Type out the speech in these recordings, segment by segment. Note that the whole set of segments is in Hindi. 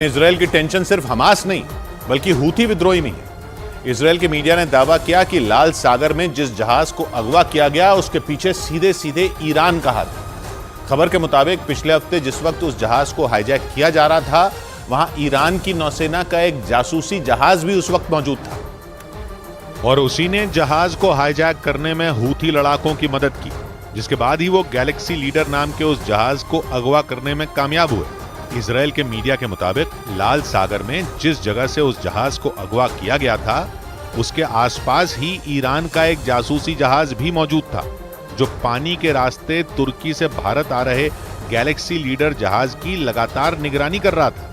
इजरायल की टेंशन सिर्फ हमास नहीं बल्कि हूथी विद्रोही में है। इजरायल के मीडिया ने दावा किया कि लाल सागर में जिस जहाज को अगवा किया गया उसके पीछे सीधे सीधे ईरान का हाथ है। खबर के मुताबिक पिछले हफ्ते जिस वक्त उस जहाज को हाईजैक किया जा रहा था वहां ईरान की नौसेना का एक जासूसी जहाज भी उस वक्त मौजूद था और उसी ने जहाज को हाईजैक करने में हूथी लड़ाकों की मदद की, जिसके बाद ही वो गैलेक्सी लीडर नाम के उस जहाज को अगवा करने में कामयाब हुए। इजरायल के मीडिया के मुताबिक लाल सागर में जिस जगह से उस जहाज को अगवा किया गया था उसके आसपास ही ईरान का एक जासूसी जहाज भी मौजूद था जो पानी के रास्ते तुर्की से भारत आ रहे गैलेक्सी लीडर जहाज की लगातार निगरानी कर रहा था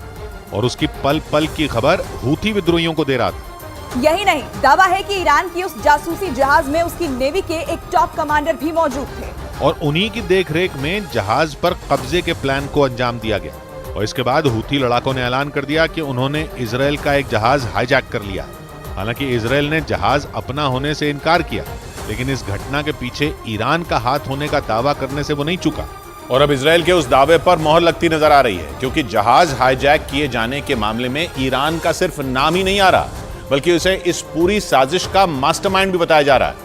और उसकी पल पल की खबर हूथी विद्रोहियों को दे रहा था। यही नहीं, दावा है कि ईरान की उस जासूसी जहाज में उसकी नेवी के एक टॉप कमांडर भी मौजूद थे और उन्हीं की देखरेख में जहाज पर कब्जे के प्लान को अंजाम दिया गया। और इसके बाद हूथी लड़ाकों ने ऐलान कर दिया कि उन्होंने इजरायल का एक जहाज हाईजैक कर लिया। हालांकि इजरायल ने जहाज अपना होने से इनकार किया, लेकिन इस घटना के पीछे ईरान का हाथ होने का दावा करने से वो नहीं चुका। और अब इजरायल के उस दावे पर मोहर लगती नजर आ रही है, क्योंकि जहाज हाईजैक किए जाने के मामले में ईरान का सिर्फ नाम ही नहीं आ रहा बल्कि उसे इस पूरी साजिश का मास्टरमाइंड भी बताया जा रहा है।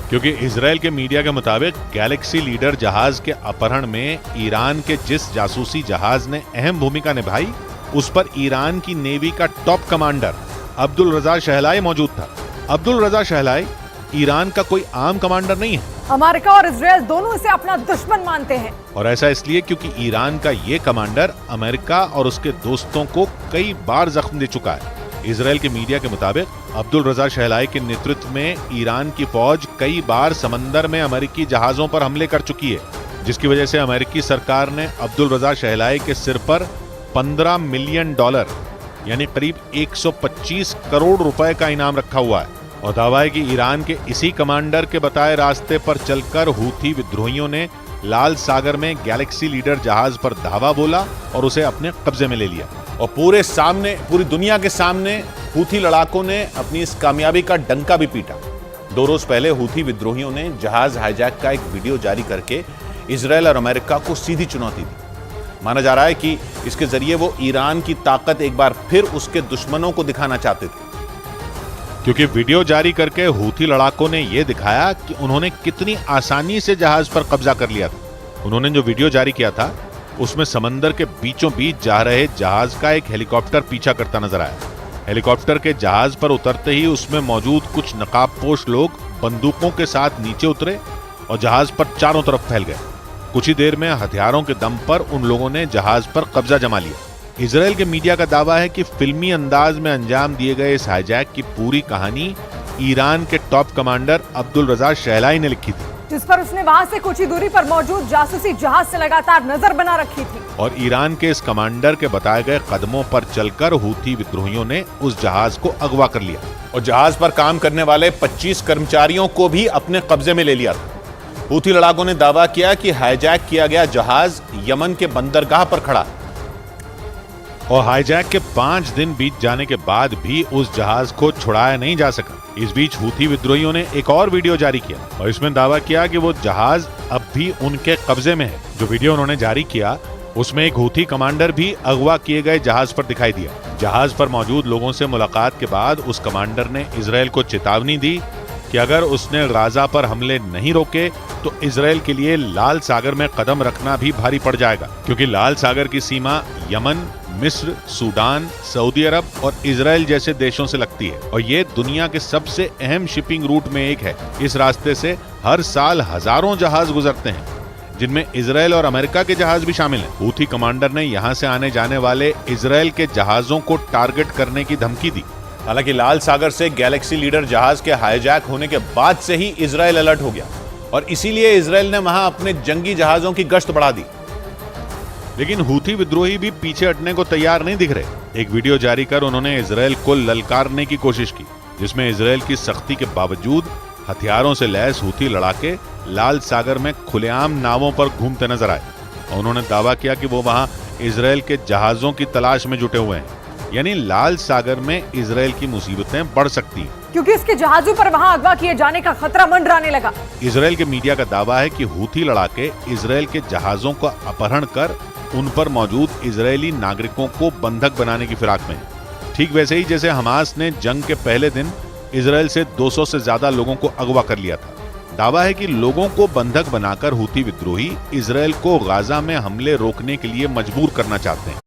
क्योंकि इजरायल के मीडिया के मुताबिक गैलेक्सी लीडर जहाज के अपहरण में ईरान के जिस जासूसी जहाज ने अहम भूमिका निभाई उस पर ईरान की नेवी का टॉप कमांडर अब्दुल रजा शहलाई मौजूद था। अब्दुल रजा शहलाई ईरान का कोई आम कमांडर नहीं है। अमेरिका और इजरायल दोनों इसे अपना दुश्मन मानते हैं और ऐसा इसलिए क्योंकि ईरान का ये कमांडर अमेरिका और उसके दोस्तों को कई बार जख्म दे चुका है। इजरायल के मीडिया के मुताबिक अब्दुल रजा शहलाई के नेतृत्व में ईरान की फौज कई बार समंदर में अमेरिकी जहाजों पर हमले कर चुकी है, जिसकी वजह से अमेरिकी सरकार ने अब्दुल रजा शहलाई के सिर पर $15 मिलियन यानी करीब 125 करोड़ रुपए का इनाम रखा हुआ है। और दावा है कि ईरान के इसी कमांडर के बताए रास्ते पर चलकर हूथी विद्रोहियों ने लाल सागर में गैलेक्सी लीडर जहाज पर धावा बोला और उसे अपने कब्जे में ले लिया। और पूरी दुनिया के सामने हूथी लड़ाकों ने अपनी इस कामयाबी का डंका भी पीटा। 2 रोज पहले हूथी विद्रोहियों ने जहाज हाईजैक का एक वीडियो जारी करके इजरायल और अमेरिका को सीधी चुनौती दी। माना जा रहा है कि इसके जरिए वो ईरान की ताकत एक बार फिर उसके दुश्मनों को दिखाना चाहते थे, क्योंकि वीडियो जारी करके हूथी लड़ाकों ने यह दिखाया कि उन्होंने कितनी आसानी से जहाज पर कब्जा कर लिया था। उन्होंने जो वीडियो जारी किया था उसमें समंदर के बीचों बीच जा रहे जहाज का एक हेलीकॉप्टर पीछा करता नजर आया। हेलीकॉप्टर के जहाज पर उतरते ही उसमें मौजूद कुछ नकाबपोश लोग बंदूकों के साथ नीचे उतरे और जहाज पर चारों तरफ फैल गए। कुछ ही देर में हथियारों के दम पर उन लोगों ने जहाज पर कब्जा जमा लिया। इजरायल के मीडिया का दावा है कि फिल्मी अंदाज में अंजाम दिए गए इस हाईजैक की पूरी कहानी ईरान के टॉप कमांडर अब्दुल रजा शहलाई ने लिखी थी, जिस पर उसने वहां से कुछ ही दूरी पर मौजूद जासूसी जहाज से लगातार नजर बना रखी थी। और ईरान के इस कमांडर के बताए गए कदमों पर चलकर हूथी विद्रोहियों ने उस जहाज को अगवा कर लिया और जहाज पर काम करने वाले 25 कर्मचारियों को भी अपने कब्जे में ले लिया था। हूथी लड़ाकों ने दावा किया कि हाईजैक किया गया जहाज यमन के बंदरगाह पर खड़ा और हाईजैक के 5 दिन बीत जाने के बाद भी उस जहाज को छुड़ाया नहीं जा सका। इस बीच हूथी विद्रोहियों ने एक और वीडियो जारी किया और इसमें दावा किया कि वो जहाज अब भी उनके कब्जे में है। जो वीडियो उन्होंने जारी किया उसमें एक हूथी कमांडर भी अगवा किए गए जहाज पर दिखाई दिया। जहाज पर मौजूद लोगों से मुलाकात के बाद उस कमांडर ने इजरायल को चेतावनी दी कि अगर उसने गाजा पर हमले नहीं रोके तो इजरायल के लिए लाल सागर में कदम रखना भी भारी पड़ जाएगा, क्योंकि लाल सागर की सीमा यमन, मिस्र, सूडान, सऊदी अरब और इजरायल जैसे देशों से लगती है और ये दुनिया के सबसे अहम शिपिंग रूट में एक है। इस रास्ते से हर साल हजारों जहाज गुजरते हैं, जिनमें इजरायल और अमेरिका के जहाज भी शामिल हैं। हूथी कमांडर ने यहाँ से आने जाने वाले इजरायल के जहाजों को टारगेट करने की धमकी दी। हालांकि लाल सागर से गैलेक्सी लीडर जहाज के हाईजैक होने के बाद से ही इजरायल अलर्ट हो गया और इसीलिए इजरायल ने वहां अपने जंगी जहाजों की गश्त बढ़ा दी। लेकिन हूथी विद्रोही भी पीछे हटने को तैयार नहीं दिख रहे। एक वीडियो जारी कर उन्होंने इजरायल को ललकारने की कोशिश की, जिसमें इजरायल की सख्ती के बावजूद हथियारों से लैस हूथी लड़ाके लाल सागर में खुलेआम नावों पर घूमते नजर आए और उन्होंने दावा किया कि वो वहां इजरायल के जहाजों की तलाश में जुटे हुए हैं। यानी लाल सागर में इजरायल की मुसीबतें बढ़ सकती हैं, क्योंकि इसके जहाजों पर वहां अगवा किए जाने का खतरा मंडराने लगा। इजरायल के मीडिया का दावा है कि हूथी लड़ाके इजरायल के जहाजों का अपहरण कर उन पर मौजूद इजरायली नागरिकों को बंधक बनाने की फिराक में है। ठीक वैसे ही जैसे हमास ने जंग के पहले दिन इजरायल से 200 से ज्यादा लोगों को अगवा कर लिया था। दावा है कि लोगों को बंधक बनाकर हूथी विद्रोही इजरायल को गाजा में हमले रोकने के लिए मजबूर करना चाहते हैं।